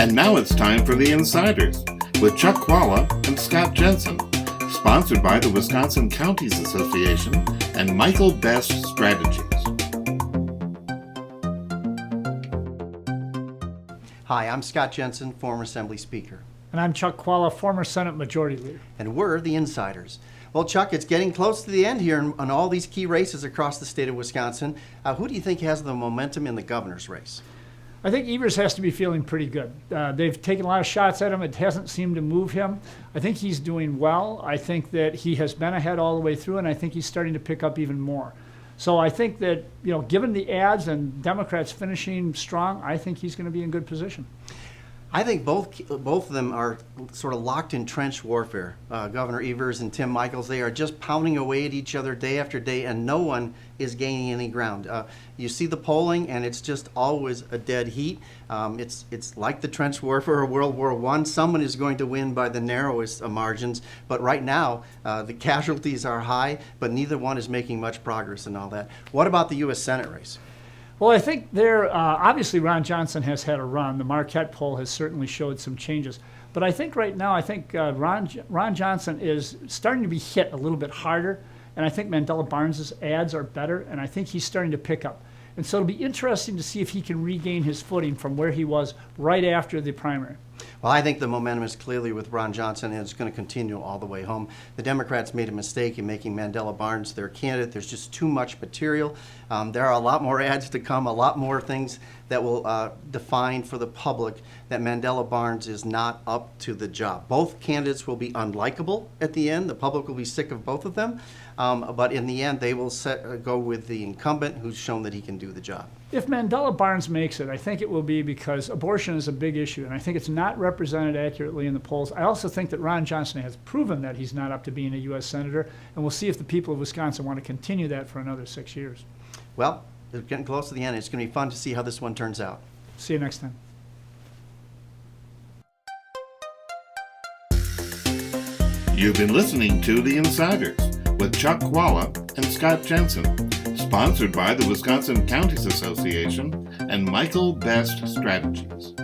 And now it's time for the Insiders with Chuck Chvala and Scott Jensen, sponsored by the Wisconsin Counties Association and Michael Best Strategies. Hi, I'm Scott Jensen, former Assembly Speaker. And I'm Chuck Chvala, former Senate Majority Leader. And we're the Insiders. Well, Chuck, it's getting close to the end here on all these key races across the state of Wisconsin. Who do you think has the momentum in the governor's race? I think Evers has to be feeling pretty good. They've taken a lot of shots at him. It hasn't seemed to move him. I think he's doing well. I think that he has been ahead all the way through, and I think he's starting to pick up even more. So I think that, given the ads and Democrats finishing strong, I think he's going to be in good position. I think both of them are sort of locked in trench warfare. Governor Evers and Tim Michels, they are just pounding away at each other day after day, and no one is gaining any ground. You see the polling, and it's just always a dead heat. It's like the trench warfare of World War I. Someone is going to win by the narrowest margins, but right now the casualties are high, but neither one is making much progress in all that. What about the U.S. Senate race? Well, I think obviously Ron Johnson has had a run. The Marquette poll has certainly showed some changes. But I think right now, Ron Johnson is starting to be hit a little bit harder. And I think Mandela Barnes' ads are better. And I think he's starting to pick up. And so it'll be interesting to see if he can regain his footing from where he was right after the primary. Well, I think the momentum is clearly with Ron Johnson, and it's going to continue all the way home. The Democrats made a mistake in making Mandela Barnes their candidate. There's just too much material. There are a lot more ads to come, a lot more things that will define for the public that Mandela Barnes is not up to the job. Both candidates will be unlikable at the end. The public will be sick of both of them. But in the end, they will go with the incumbent who's shown that he can do the job. If Mandela Barnes makes it, I think it will be because abortion is a big issue, and I think it's not represented accurately in the polls. I also think that Ron Johnson has proven that he's not up to being a U.S. Senator, and we'll see if the people of Wisconsin want to continue that for another 6 years. Well, it's getting close to the end. It's going to be fun to see how this one turns out. See you next time. You've been listening to The Insiders with Chuck Chvala and Scott Jensen, sponsored by the Wisconsin Counties Association and Michael Best Strategies.